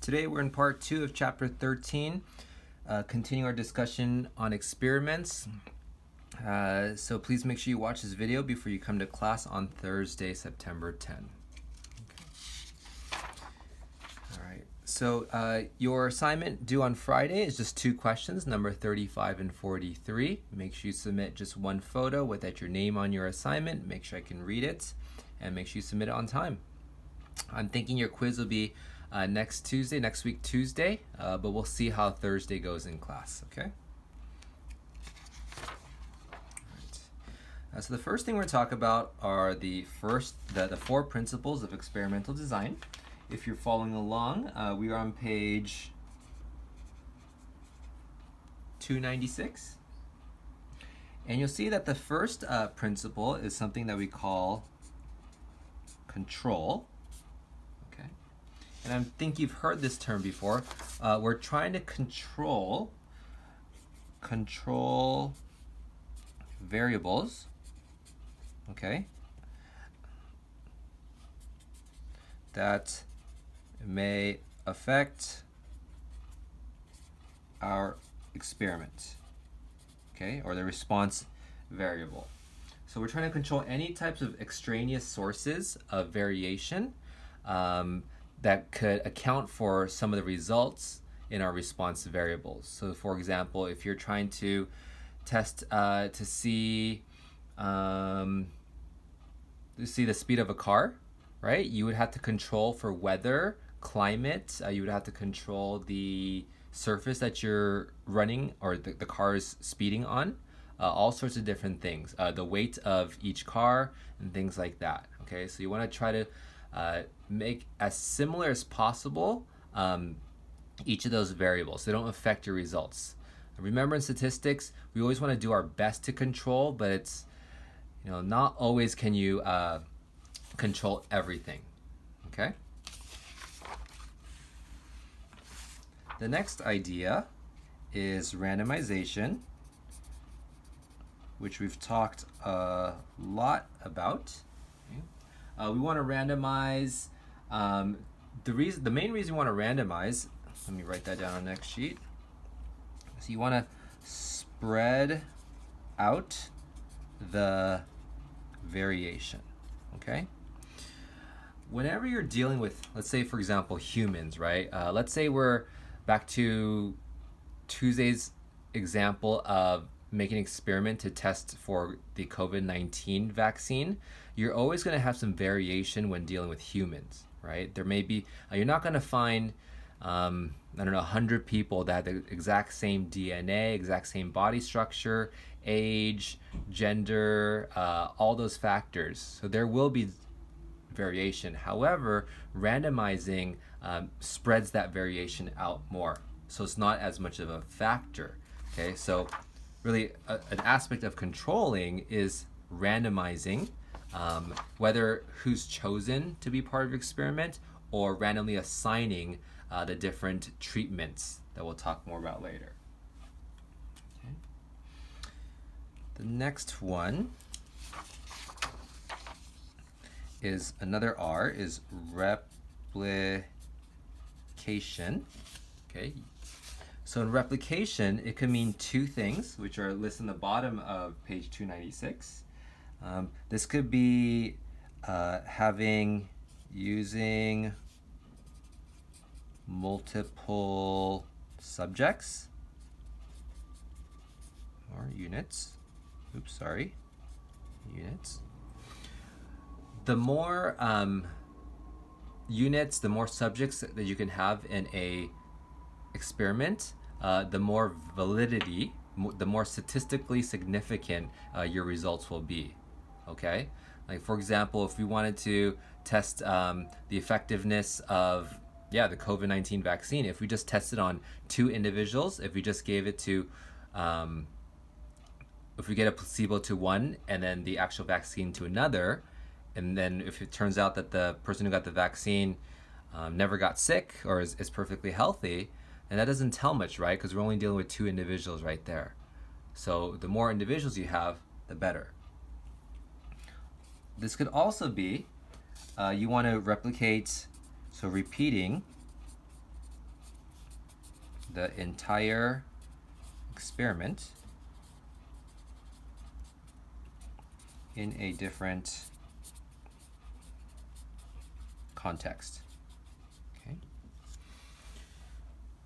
Today we're in part 2 of chapter 13, continuing our discussion on experiments. So please make sure you watch this video before you come to class on Thursday, September 10. All right, so your assignment due on Friday is just 2 questions, number 35 and 43. Make sure you submit just one photo with your name on your assignment. Make sure I can read it, and make sure you submit it on time. I'm thinking your quiz will be next week Tuesday, but we'll see how Thursday goes in class, okay? All right. So the first thing we're going to talk about are the 4 principles of experimental design. If you're following along, we are on page 296. And you'll see that the first principle is something that we call control. And I think you've heard this term before. We're trying to control variables, okay, that may affect our experiment, okay, or the response variable. So we're trying to control any types of extraneous sources of variation that could account for some of the results in our response variables. So for example, if you're trying to test to see the speed of a car, right? You would have to control for weather, climate, you would have to control the surface that you're running or the car is speeding on, all sorts of different things, the weight of each car and things like that, okay? So you want to try to make as similar as possible each of those variables so they don't affect your results. Remember, in statistics, we always want to do our best to control, but it's, not always can you control everything, okay? The next idea is randomization, which we've talked a lot about. We want to randomize. The main reason we want to randomize, let me write that down on the next sheet. So you want to spread out the variation, okay? Whenever you're dealing with, let's say, for example, humans, right? Let's say we're back to Tuesday's example of making an experiment to test for the COVID-19 vaccine. You're always going to have some variation when dealing with humans, right? There may be, you're not going to find, 100 people that have the exact same DNA, exact same body structure, age, gender, all those factors. So there will be variation. However, randomizing spreads that variation out more. So it's not as much of a factor, okay? So really, an aspect of controlling is randomizing, whether who's chosen to be part of the experiment or randomly assigning the different treatments that we'll talk more about later. Okay. The next one is another R, is replication. Okay. So in replication, it can mean 2 things, which are listed in the bottom of page 296. This could be using multiple subjects or units. Units. The more units, the more subjects that you can have in a experiment, the more validity, the more statistically significant your results will be, okay? Like, for example, if we wanted to test the effectiveness of the COVID-19 vaccine, if we just tested on 2 individuals, if we just gave it to, if we get a placebo to one and then the actual vaccine to another, and then if it turns out that the person who got the vaccine never got sick or is perfectly healthy, and that doesn't tell much, right? Because we're only dealing with 2 individuals right there. So the more individuals you have, the better. This could also be, you want to replicate, so repeating the entire experiment in a different context. Okay.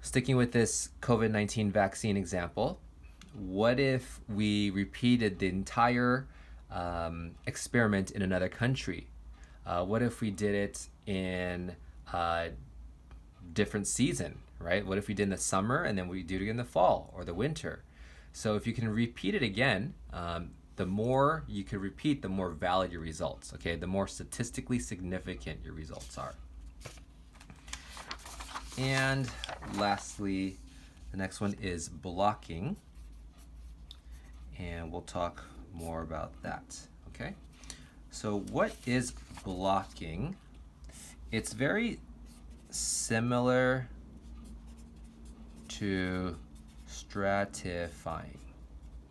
Sticking with this COVID-19 vaccine example, what if we repeated the entire experiment in another country? What if we did it in a different season, right? What if we did in the summer and then we do it in the fall or the winter? So if you can repeat it again, the more you can repeat, the more valid your results, okay? The more statistically significant your results are. And lastly, the next one is blocking. And we'll talk more about that, okay? So what is blocking? It's very similar to stratifying,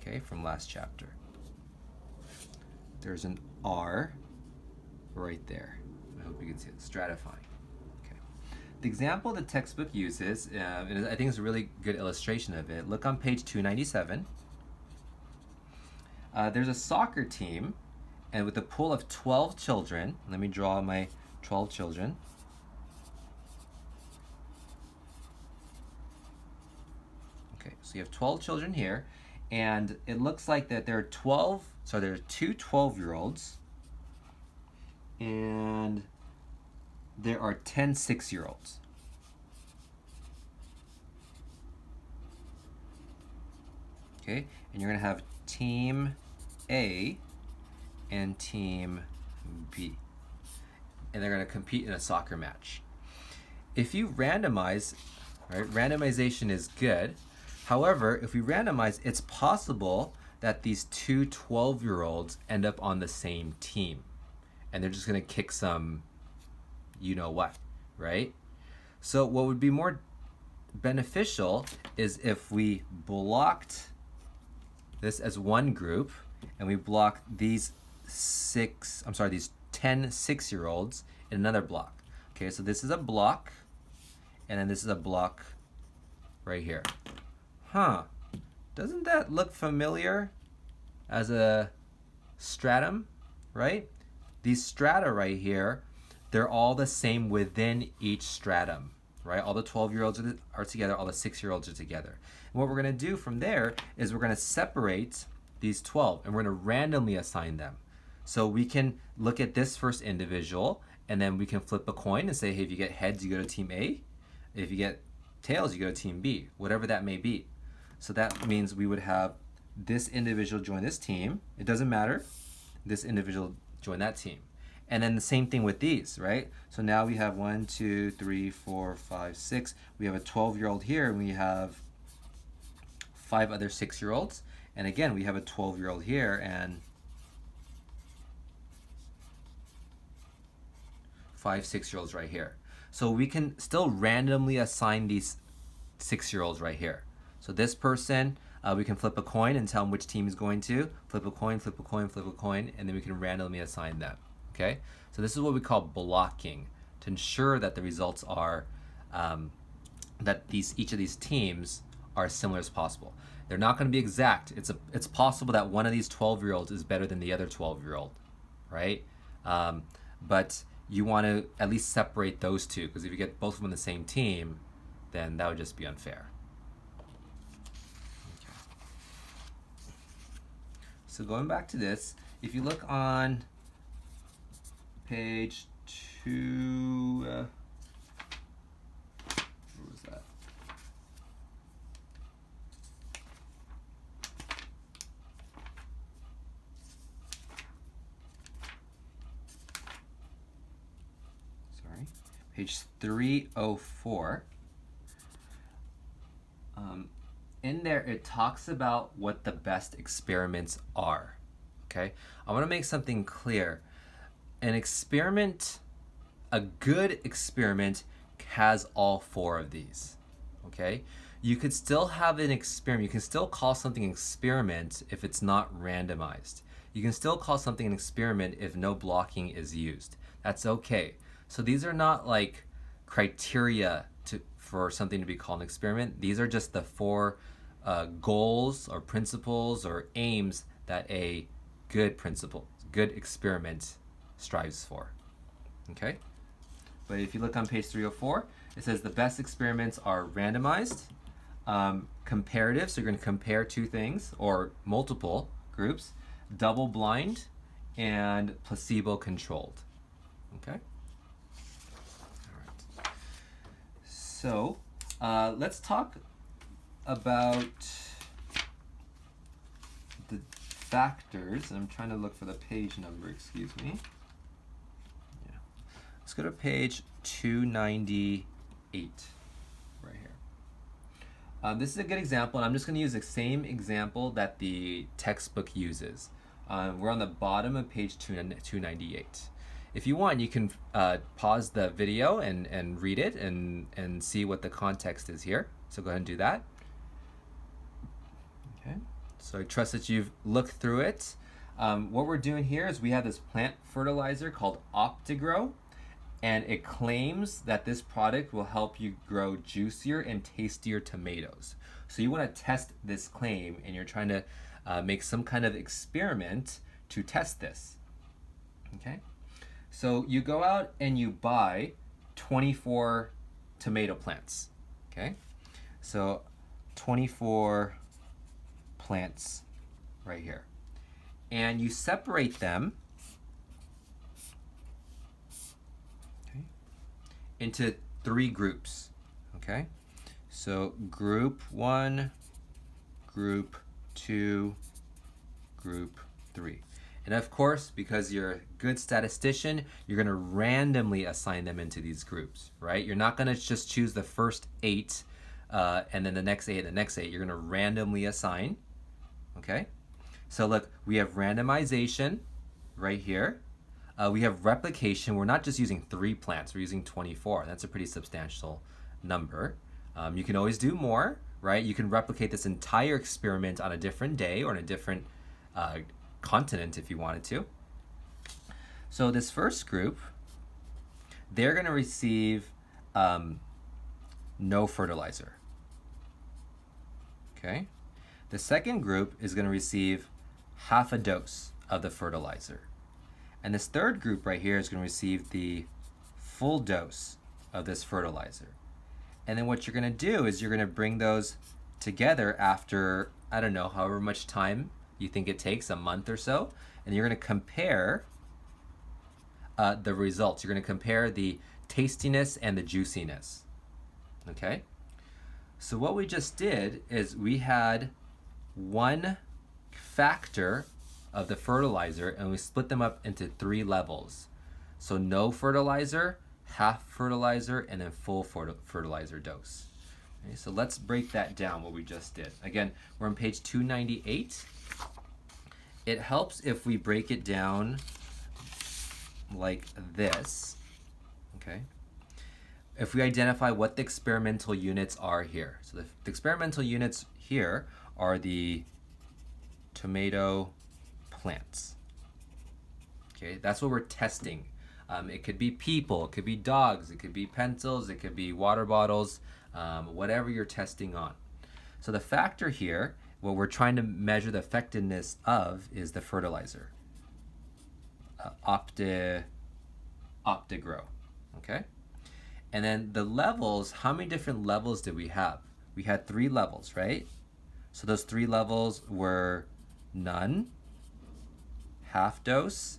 okay, from last chapter. There's an R right there. I hope you can see it, stratifying. Okay. The example the textbook uses, and I think it's a really good illustration of it. Look on page 297. There's a soccer team, and with a pool of 12 children, let me draw my 12 children. Okay, so you have 12 children here, and it looks like that there are 12, so there are two 12-year-olds, and there are 10 6-year-olds. Okay, and you're going to have team A and team B, and they're going to compete in a soccer match. If you randomize, right, randomization is good. However, if we randomize, it's possible that these two 12-year-olds end up on the same team, and they're just going to kick some you-know-what, right? So what would be more beneficial is if we blocked this as one group, and we block these 10 6-year-olds in another block. Okay, so this is a block, and then this is a block right here. Doesn't that look familiar as a stratum, right? These strata right here, they're all the same within each stratum, right? All the 12-year-olds are together, all the 6-year-olds are together. And what we're going to do from there is we're going to separate these 12, and we're going to randomly assign them. So we can look at this first individual, and then we can flip a coin and say, hey, if you get heads, you go to team A. If you get tails, you go to team B, whatever that may be. So that means we would have this individual join this team. It doesn't matter. This individual join that team. And then the same thing with these, right? So now we have 1, 2, 3, 4, 5, 6. We have a 12-year-old here, and we have 5 other 6-year-olds. And again, we have a 12-year-old here and 5 6-year-olds right here. So we can still randomly assign these 6-year-olds right here. So this person, we can flip a coin and tell them which team is going to. Flip a coin, flip a coin, flip a coin, and then we can randomly assign them. Okay? So this is what we call blocking, to ensure that the results are, that each of these teams are as similar as possible. They're not going to be exact. It's possible that one of these 12-year-olds is better than the other 12-year-old, right? But you want to at least separate those two, because if you get both of them on the same team, then that would just be unfair. Okay. So going back to this, if you look on page 2, where was that? Sorry, page 304. In there, it talks about what the best experiments are. Okay, I want to make something clear. An experiment, a good experiment, has all 4 of these. Okay, you could still have an experiment. You can still call something an experiment if it's not randomized. You can still call something an experiment if no blocking is used. That's okay. So these are not like criteria for something to be called an experiment. These are just the four goals or principles or aims that a good experiment strives for. Okay? But if you look on page 304, it says the best experiments are randomized, comparative, so you're going to compare two things or multiple groups, double blind, and placebo controlled. Okay? All right. So let's talk about the factors. I'm trying to look for the page number, excuse me. Yeah. Let's go to page 298 right here. This is a good example, and I'm just going to use the same example that the textbook uses. We're on the bottom of page 298. If you want, you can pause the video and read it and see what the context is here. So go ahead and do that. Okay. So I trust that you've looked through it. What we're doing here is we have this plant fertilizer called Optigrow, and it claims that this product will help you grow juicier and tastier tomatoes. So you want to test this claim, and you're trying to make some kind of experiment to test this. Okay? So you go out and you buy 24 tomato plants. Okay? So 24 plants right here. And you separate them into 3 groups. Okay? So group 1, group 2, group 3. And of course, because you're a good statistician, you're going to randomly assign them into these groups, right? You're not going to just choose the first 8 and then the next 8 and the next 8. You're going to randomly assign, okay? So look, we have randomization right here. We have replication. We're not just using 3 plants, we're using 24. That's a pretty substantial number. You can always do more, right? You can replicate this entire experiment on a different day or in a different continent if you wanted to. So this first group, they're going to receive no fertilizer. Okay? The second group is going to receive half a dose of the fertilizer. And this third group right here is going to receive the full dose of this fertilizer. And then what you're going to do is you're going to bring those together after, I don't know, however much time you think it takes, a month or so, and you're going to compare the results. You're going to compare the tastiness and the juiciness. Okay? So what we just did is we had one factor of the fertilizer and we split them up into 3 levels. So no fertilizer, half fertilizer, and then full fertilizer dose. Okay, so let's break that down, what we just did. Again, we're on page 298. It helps if we break it down like this, okay? If we identify what the experimental units are here. So the experimental units here are the tomato plants. Okay, that's what we're testing. It could be people, it could be dogs, it could be pencils, it could be water bottles, whatever you're testing on. So the factor here, what we're trying to measure the effectiveness of is the fertilizer. Optigrow, okay? And then the levels, how many different levels did we have? We had 3 levels, right? So those 3 levels were none, half dose,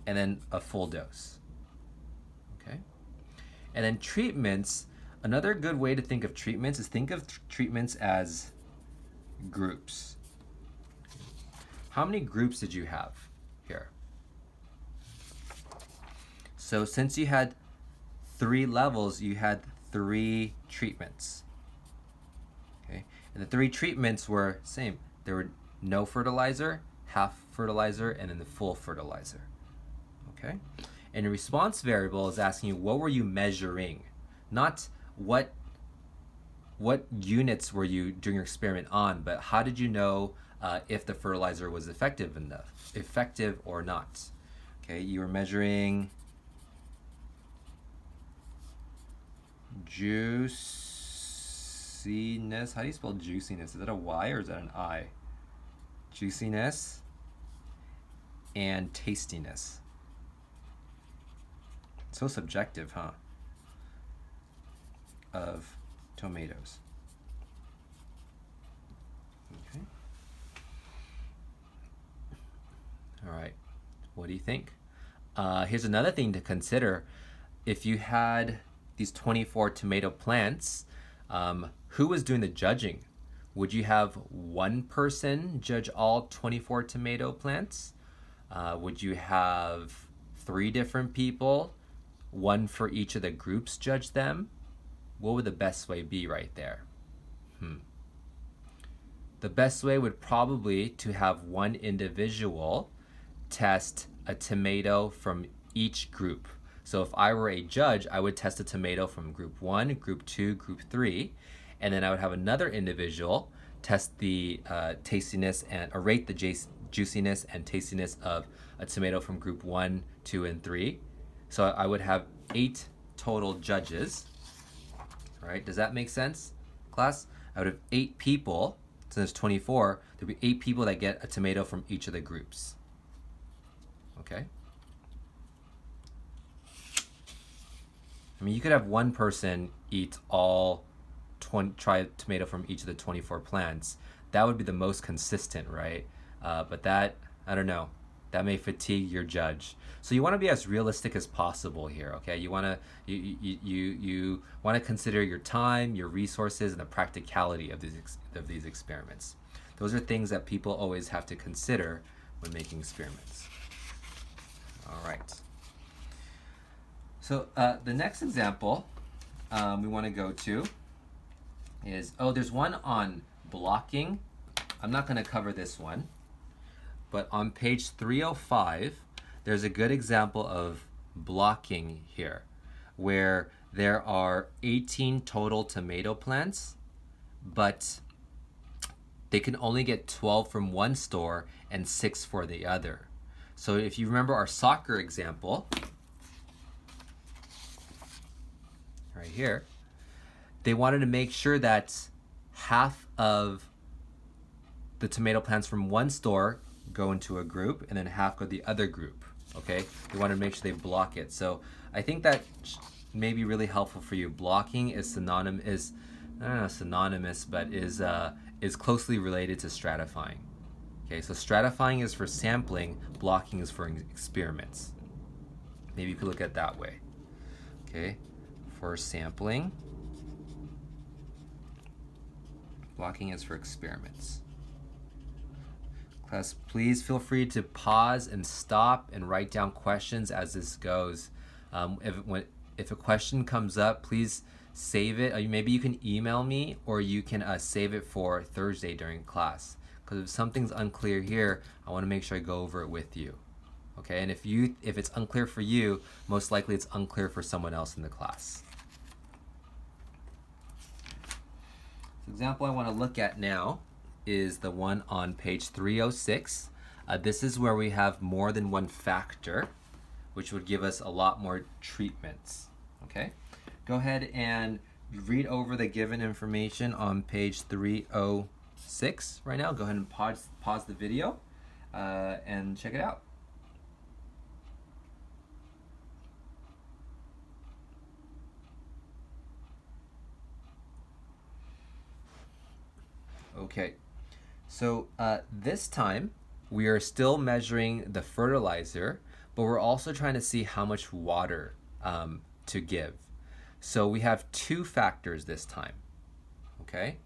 and then a full dose. Okay? And then treatments, another good way to think of treatments is think of treatments as groups. How many groups did you have here? So since you had 3 levels, you had 3 treatments. Okay? And the 3 treatments were same. There were no fertilizer, half fertilizer, and then the full fertilizer. Okay? And the response variable is asking you, what were you measuring? Not what units were you doing your experiment on, but how did you know if the fertilizer was effective or not? Okay, you were measuring juice juiciness. How do you spell juiciness? Is that a Y or is that an I? Juiciness and tastiness. So subjective, huh? Of tomatoes. Okay. All right. What do you think? Here's another thing to consider. If you had these 24 tomato plants, who was doing the judging? Would you have one person judge all 24 tomato plants? Would you have 3 different people, one for each of the groups, judge them? What would the best way be right there? The best way would probably to have one individual test a tomato from each group. So if I were a judge, I would test a tomato from group 1, group 2, group 3, and then I would have another individual test the tastiness and or rate the juiciness and tastiness of a tomato from group 1, 2, and 3. So I would have 8 total judges. All right, does that make sense, class? I would have 8 people. So there's 24. There'd be 8 people that get a tomato from each of the groups. Okay. I mean, you could have one person eat all try a tomato from each of the 24 plants. That would be the most consistent, right? But that, I don't know, that may fatigue your judge. So you want to be as realistic as possible here, okay? You want to consider your time, your resources, and the practicality of these experiments. Those are things that people always have to consider when making experiments. All right. So the next example we want to go to is, there's one on blocking. I'm not going to cover this one, but on page 305, there's a good example of blocking here, where there are 18 total tomato plants, but they can only get 12 from one store and 6 for the other. So if you remember our soccer example, right here, they wanted to make sure that half of the tomato plants from one store go into a group and then half go to the other group, okay? They want to make sure they block it. So I think that may be really helpful for you. Blocking is synonymous, but is closely related to stratifying. Okay, so stratifying is for sampling, blocking is for experiments. Maybe you could look at it that way. Okay, for sampling, blocking is for experiments. Class, please feel free to pause and stop and write down questions as this goes. If a question comes up, please save it. Maybe you can email me, or you can save it for Thursday during class. Because if something's unclear here, I want to make sure I go over it with you. Okay, and if it's unclear for you, most likely it's unclear for someone else in the class. The example I want to look at now is the one on page 306. This is where we have more than one factor, which would give us a lot more treatments. Okay, go ahead and read over the given information on page 306 right now. Go ahead and pause the video and check it out. Okay, so this time we are still measuring the fertilizer, but we're also trying to see how much water to give. So we have 2 factors this time. Okay,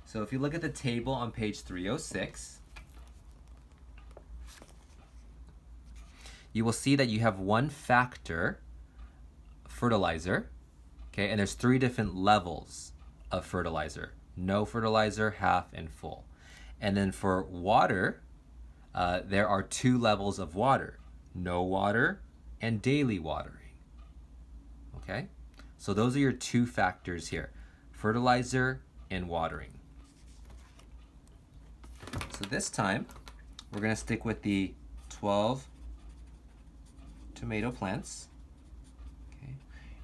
so if you look at the table on page 306, you will see that you have 1 factor fertilizer, okay, and there's 3 different levels of fertilizer: no fertilizer, half, and full. And then for water, there are 2 levels of water: no water and daily watering. Okay, so those are your 2 factors here: fertilizer and watering. So this time we're going to stick with the 12 tomato plants. Okay,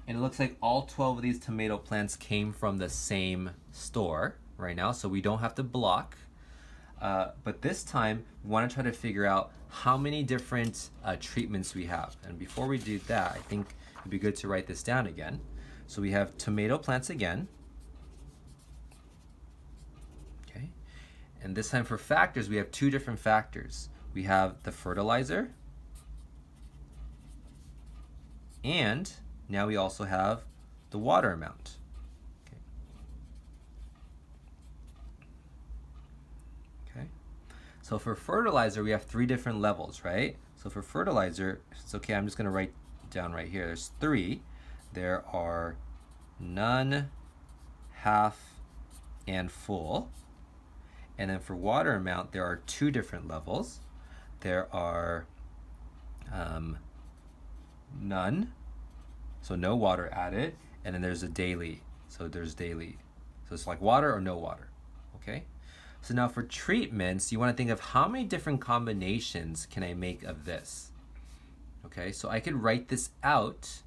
And it looks like all 12 of these tomato plants came from the same store right now, so we don't have to block. But this time, we want to try to figure out how many different treatments we have. And before we do that, I think it'd be good to write this down again. So we have tomato plants again. Okay. And this time for factors, we have two different factors. We have the fertilizer, and now we also have the water amount. Okay. So for fertilizer, we have three different levels, right? So for fertilizer, it's okay, I'm just going to write down right here. There's three. There are none, half, and full. And then for water amount, there are two different levels. There are none, so no water added, and then there's a daily, so there's daily. So it's like water or no water, okay? So now for treatments, you want to think of how many different combinations can I make of this? Okay, so I could write this out.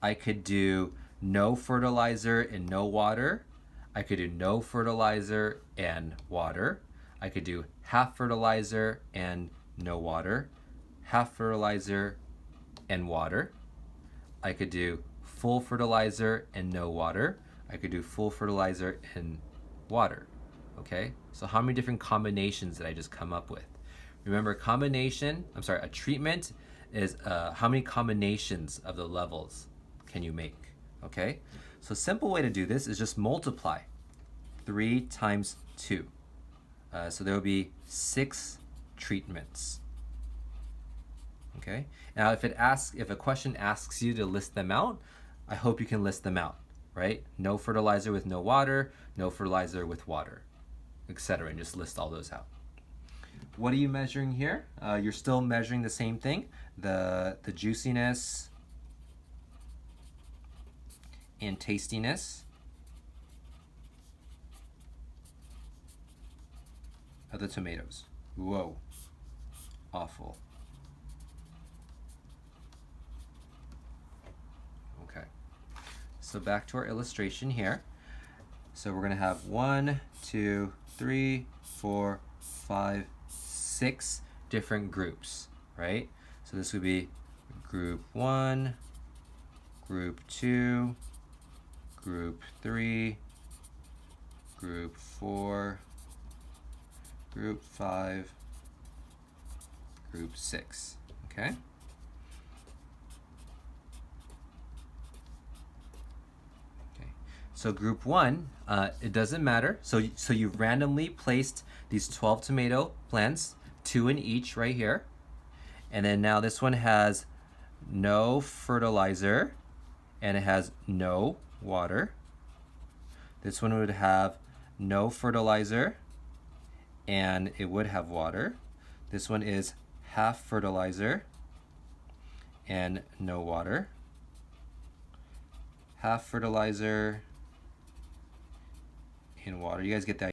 I could do no fertilizer and no water. I could do no fertilizer and water. I could do half fertilizer and no water, half fertilizer and water. I could do full fertilizer and no water. I could do full fertilizer and water. Okay, so how many different combinations did I just come up with? Remember, a treatment is how many combinations of the levels can you make? Okay, so a simple way to do this is just multiply 3 times 2. So there will be 6 treatments. Okay. Now, if a question asks you to list them out, I hope you can list them out, right? No fertilizer with no water, no fertilizer with water, etc. And just list all those out. What are you measuring here? You're still measuring the same thing, the juiciness and tastiness of the tomatoes. Whoa, awful. Okay, so back to our illustration here. So we're gonna have 1, 2, 3, 4, 5, 6 different groups, right? So this would be group 1, group 2, group 3, group 4, group 5, group 6, okay? So group 1, it doesn't matter. So you randomly placed these 12 tomato plants, 2 in each right here. And then now this one has no fertilizer and it has no water. This one would have no fertilizer and it would have water. This one is half fertilizer and no water. Half fertilizer in water. You guys get that?